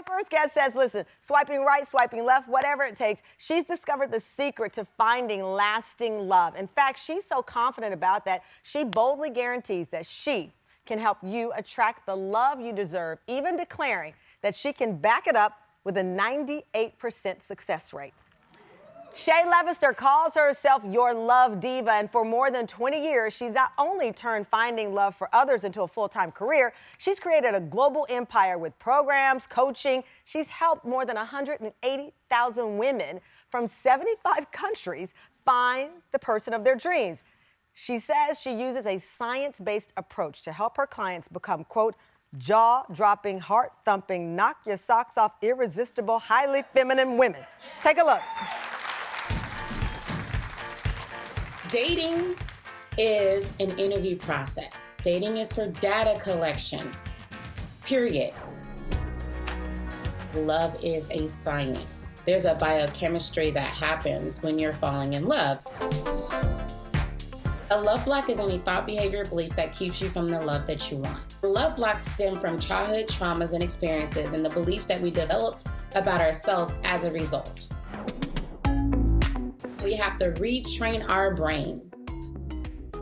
my first guest says, listen, swiping right, swiping left, whatever it takes, she's discovered the secret to finding lasting love. In fact, she's so confident about that, she boldly guarantees that she can help you attract the love you deserve, even declaring that she can back it up with a 98% success rate. Shay Levister calls herself Your Love Diva, and for more than 20 years, she's not only turned finding love for others into a full-time career, she's created a global empire with programs, coaching. She's helped more than 180,000 women from 75 countries find the person of their dreams. She says she uses a science-based approach to help her clients become, quote, jaw-dropping, heart-thumping, knock your socks off, irresistible, highly feminine women. Take a look. Dating is an interview process. Dating is for data collection, period. Love is a science. There's a biochemistry that happens when you're falling in love. A love block is any thought, behavior, belief that keeps you from the love that you want. Love blocks stem from childhood traumas and experiences and the beliefs that we developed about ourselves as a result. We have to retrain our brain.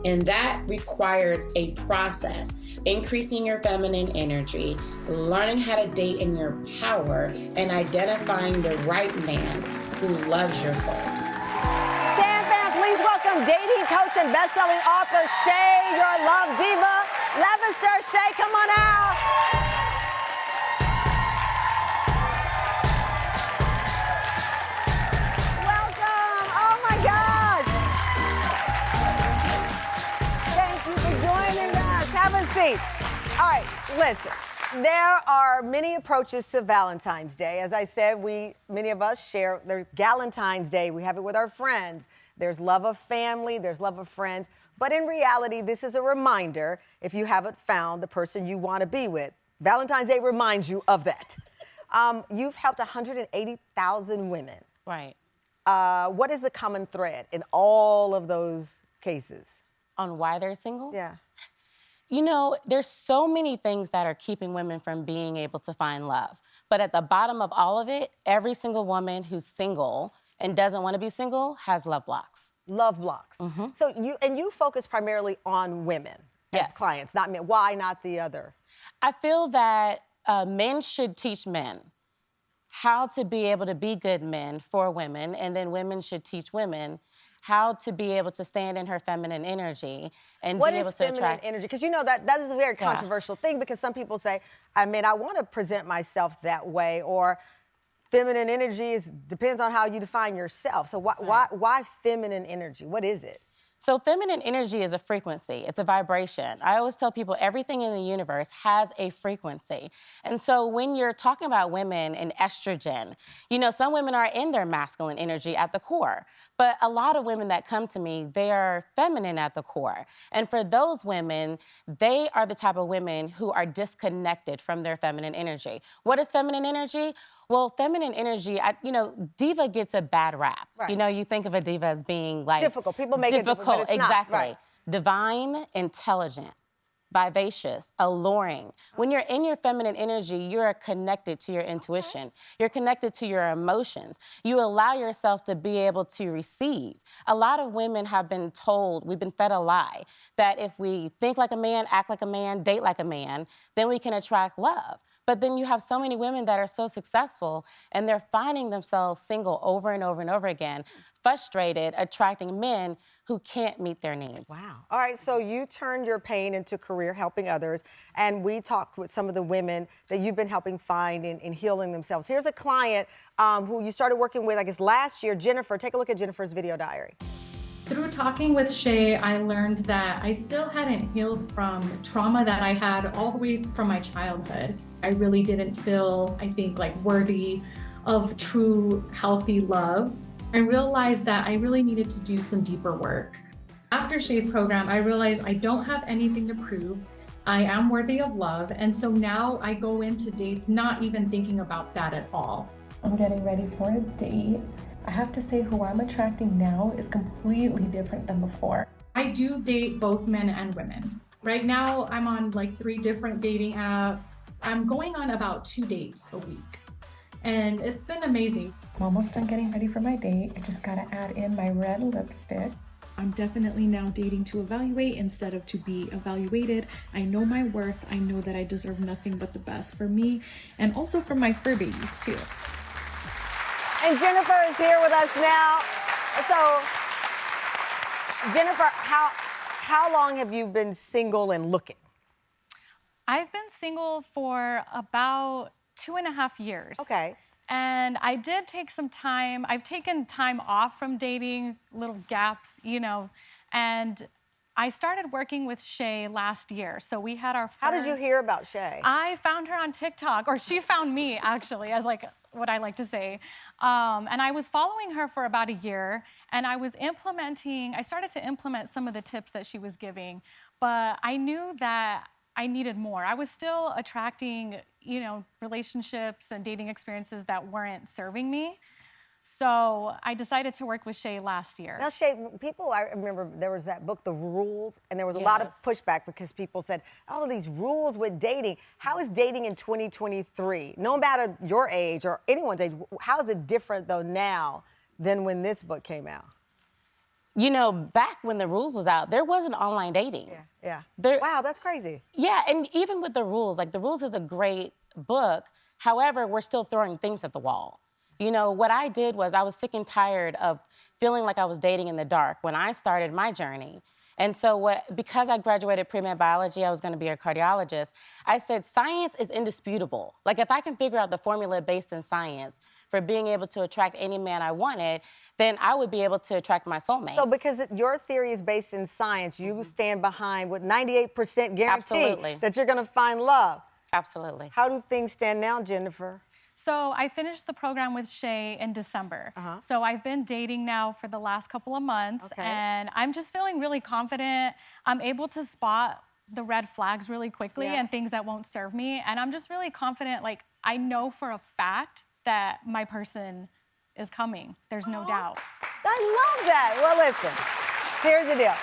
And that requires a process. Increasing your feminine energy, learning how to date in your power, and identifying the right man who loves your soul. Stand fam, please welcome dating coach and best-selling author Shay Your Love Diva. Levister, Shay, come on out. All right, listen, there are many approaches to Valentine's Day. As I said, many of us share, there's Galentine's Day, we have it with our friends. There's love of family, there's love of friends. But in reality, this is a reminder if you haven't found the person you want to be with. Valentine's Day reminds you of that. You've helped 180,000 women. Right. What is the common thread in all of those cases? On why they're single? Yeah. You know, there's so many things that are keeping women from being able to find love. But at the bottom of all of it, every single woman who's single and doesn't want to be single has love blocks. Love blocks. Mm-hmm. So you focus primarily on women as clients, not men. Why not the other? I feel that men should teach men how to be able to be good men for women, and then women should teach women how to be able to stand in her feminine energy and be able to attract. What is feminine energy? Because you know that is a very controversial thing, because some people say, I mean, I want to present myself that way, or feminine energy depends on how you define yourself. So why feminine energy? What is it? So feminine energy is a frequency. It's a vibration. I always tell people everything in the universe has a frequency. And so when you're talking about women and estrogen, you know, some women are in their masculine energy at the core. But a lot of women that come to me, they are feminine at the core. And for those women, they are the type of women who are disconnected from their feminine energy. What is feminine energy? Well, feminine energy, diva gets a bad rap. Right. You know, you think of a diva as being like difficult. People make it difficult, but it's exactly. not. Right. Divine, intelligent, vivacious, alluring. When you're in your feminine energy, you're connected to your intuition. You're connected to your emotions. You allow yourself to be able to receive. A lot of women have been told, we've been fed a lie, that if we think like a man, act like a man, date like a man, then we can attract love. But then you have so many women that are so successful and they're finding themselves single over and over and over again, frustrated, attracting men who can't meet their needs. Wow. All right, so you turned your pain into career helping others, and we talked with some of the women that you've been helping find in healing themselves. Here's a client who you started working with, I guess, last year, Jennifer. Take a look at Jennifer's video diary. Through talking with Shay, I learned that I still hadn't healed from trauma that I had all the way from my childhood. I really didn't feel, I think, like worthy of true, healthy love. I realized that I really needed to do some deeper work. After Shay's program, I realized I don't have anything to prove. I am worthy of love. And so now I go into dates not even thinking about that at all. I'm getting ready for a date. I have to say, who I'm attracting now is completely different than before. I do date both men and women. Right now, I'm on like 3 different dating apps. I'm going on about 2 dates a week, and it's been amazing. I'm almost done getting ready for my date. I just gotta add in my red lipstick. I'm definitely now dating to evaluate instead of to be evaluated. I know my worth. I know that I deserve nothing but the best for me and also for my fur babies too. And Jennifer is here with us now. So, Jennifer, how long have you been single and looking? I've been single for about 2.5 years. Okay. And I did take some time. I've taken time off from dating, little gaps, you know, and I started working with Shay last year. So we had our first... How did you hear about Shay? I found her on TikTok, or she found me, actually, as like what I like to say. And I was following her for about a year, and I started to implement some of the tips that she was giving, but I knew that I needed more. I was still attracting, you know, relationships and dating experiences that weren't serving me. So I decided to work with Shay last year. Now, Shay, I remember there was that book, The Rules, and there was a lot of pushback because people said, all of these rules with dating. How is dating in 2023? No matter your age or anyone's age, how is it different, though, now than when this book came out? You know, back when The Rules was out, there wasn't online dating. Yeah. There, wow, that's crazy. Yeah, and even with The Rules, like The Rules is a great book. However, we're still throwing things at the wall. You know, what I did was I was sick and tired of feeling like I was dating in the dark when I started my journey. And so because I graduated pre-med biology, I was going to be a cardiologist, I said science is indisputable. Like if I can figure out the formula based in science for being able to attract any man I wanted, then I would be able to attract my soulmate. So because your theory is based in science, you stand behind with 98% guarantee that you're going to find love. Absolutely. How do things stand now, Jennifer? So I finished the program with Shay in December. So I've been dating now for the last couple of months, and I'm just feeling really confident. I'm able to spot the red flags really quickly and things that won't serve me. And I'm just really confident, like I know for a fact that my person is coming. There's no doubt. I love that. Well, listen, here's the deal.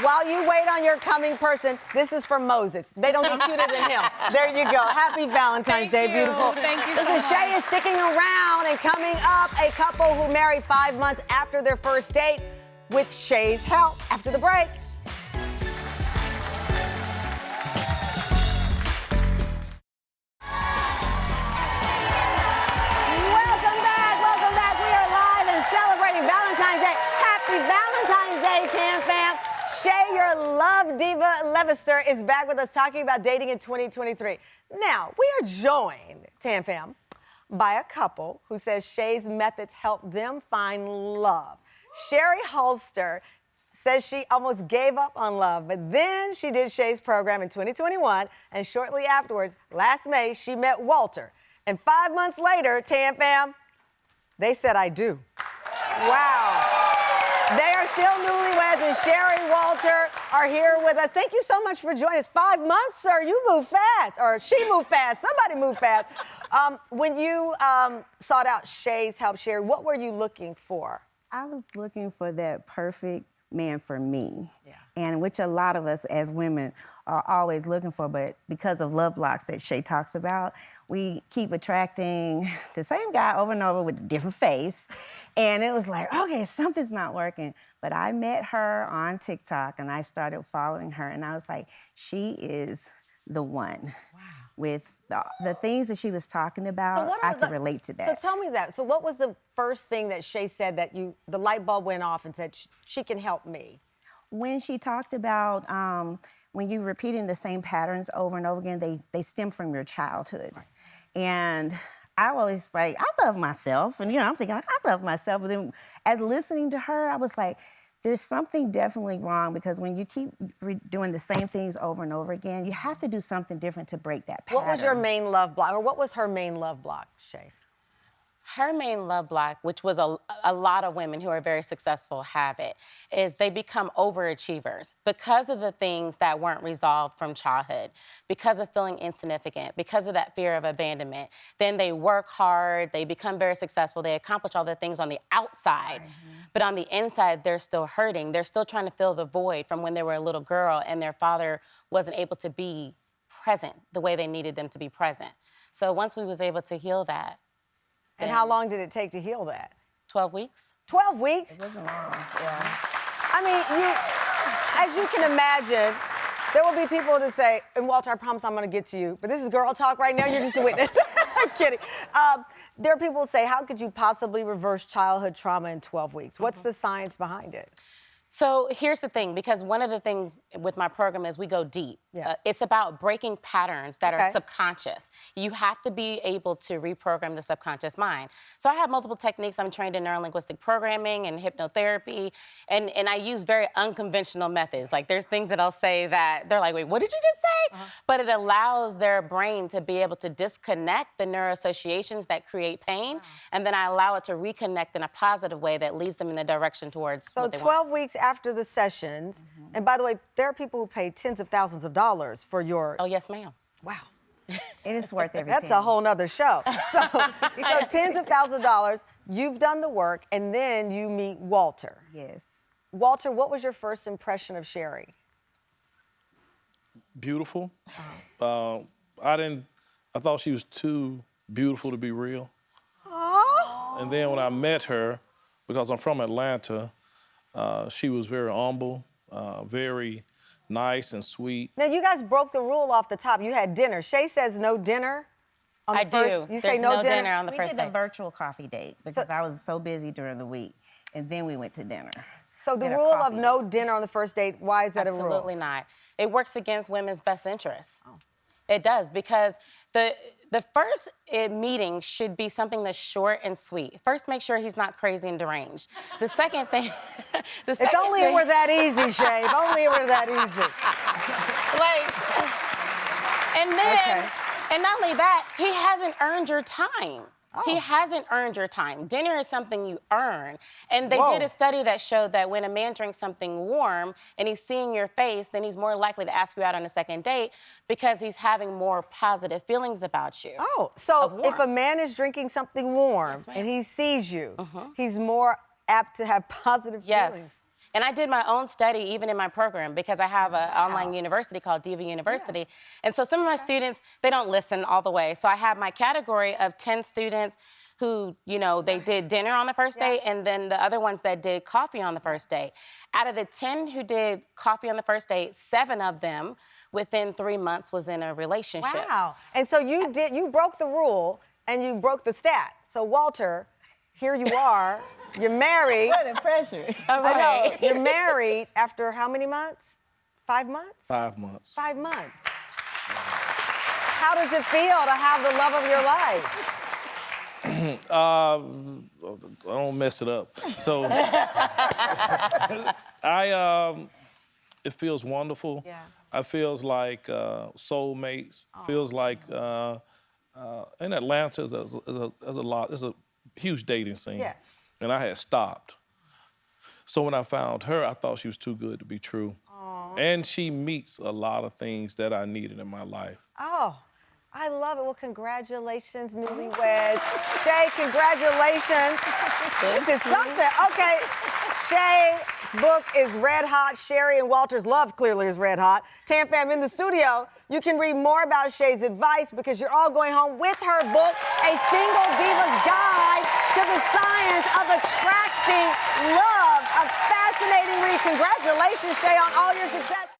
While you wait on your coming person, this is for Moses. They don't get cuter than him. There you go. Happy Valentine's Day, beautiful. Thank you so much. Listen, Shay is sticking around, and coming up, a couple who married 5 months after their first date with Shay's help after the break. Welcome back. We are live and celebrating Valentine's Day. Happy Valentine's Day, Tam fam. Shay Your Love Diva Levister is back with us talking about dating in 2023. Now, we are joined, Tam fam, by a couple who says Shay's methods help them find love. Sheri Holston says she almost gave up on love, but then she did Shay's program in 2021, and shortly afterwards, last May, she met Walter. And 5 months later, Tam fam, they said I do. Wow. They are still newlyweds, and Sheri, Walter are here with us. Thank you so much for joining us. 5 months, sir. You move fast, or she moved fast. Somebody moved fast. When you sought out Shay's help, Sheri, what were you looking for? I was looking for that perfect man for me, and which a lot of us as women are always looking for, but because of love blocks that Shay talks about, we keep attracting the same guy over and over with a different face, and it was like, okay, something's not working. But I met her on TikTok, and I started following her, and I was like, she is the one. Wow. With the things that she was talking about, I could relate to that. So tell me that. So what was the first thing that Shay said that the light bulb went off and said, she can help me? When she talked about when you're repeating the same patterns over and over again, they stem from your childhood. Right. And I always like, I love myself. And, you know, I'm thinking, like, I love myself. But then as listening to her, I was like, there's something definitely wrong, because when you keep doing the same things over and over again, you have to do something different to break that pattern. What was your main love block, or what was her main love block, Shay? Her main love block, which was a lot of women who are very successful have it, is they become overachievers because of the things that weren't resolved from childhood, because of feeling insignificant, because of that fear of abandonment. Then they work hard, they become very successful, they accomplish all the things on the outside, but on the inside, they're still hurting. They're still trying to fill the void from when they were a little girl and their father wasn't able to be present the way they needed them to be present. So once we was able to heal that. And how long did it take to heal that? 12 weeks. 12 weeks? It wasn't long, yeah. I mean, as you can imagine, there will be people that say, and Walter, I promise I'm going to get to you, but this is girl talk right now. You're just a witness. I'm kidding. There are people who say, how could you possibly reverse childhood trauma in 12 weeks? What's the science behind it? So here's the thing, because one of the things with my program is we go deep. Yeah. It's about breaking patterns that are subconscious. You have to be able to reprogram the subconscious mind. So I have multiple techniques. I'm trained in neurolinguistic programming and hypnotherapy, and I use very unconventional methods. Like there's things that I'll say that they're like, wait, what did you just say? But it allows their brain to be able to disconnect the neuroassociations that create pain, and then I allow it to reconnect in a positive way that leads them in the direction towards what they want. So 12 weeks after the sessions, and by the way, there are people who pay tens of thousands of dollars for your... Oh, yes, ma'am. Wow. It is worth every That's penny. a whole nother show. So tens of thousands of dollars, you've done the work, and then you meet Walter. Yes. Walter, what was your first impression of Sheri? Beautiful. I thought she was too beautiful to be real. Oh. And then when I met her, because I'm from Atlanta, she was very humble, very nice and sweet. Now, you guys broke the rule off the top. You had dinner. Shay says no dinner. On the I first, do. You There's say no dinner? on the We first did a day. virtual coffee date because I was so busy during the week. And then we went to dinner. So the Had a rule of coffee no dinner on the first date, why is that a rule? Absolutely not. It works against women's best interests. It does, because the first meeting should be something that's short and sweet. First, make sure he's not crazy and deranged. The second thing, If only it were that easy, Shay. If only it were that easy. And then, and not only that, he hasn't earned your time. He hasn't earned your time. Dinner is something you earn. And they did a study that showed that when a man drinks something warm and he's seeing your face, then he's more likely to ask you out on a second date because he's having more positive feelings about you. Oh, so if a man is drinking something warm and he sees you, he's more apt to have positive feelings. Yes. And I did my own study even in my program because I have an online university called Diva University. And so some of my students, they don't listen all the way. So I have my category of 10 students who, you know, they did dinner on the first date, and then the other ones that did coffee on the first date. Out of the 10 who did coffee on the first date, 7 of them within 3 months was in a relationship. Wow. And so you broke the rule and you broke the stat. So Walter, here you are. You're married. What a pressure. I know. You're married after how many months? 5 months? 5 months. 5 months. How does it feel to have the love of your life? I don't mess it up. So it feels wonderful. Yeah. It feels like soulmates. Feels like in Atlanta there's a huge dating scene. Yeah. And I had stopped. So when I found her, I thought she was too good to be true. Aww. And she meets a lot of things that I needed in my life. Oh, I love it. Well, congratulations, newlyweds. Shay, congratulations. This is something. Okay, Shay's book is red hot. Sheri and Walter's love clearly is red hot. Tam Fam in the studio. You can read more about Shay's advice because you're all going home with her book, A Single Diva's Guide to the Science of Attracting Love. A fascinating read. Congratulations, Shay, on all your success.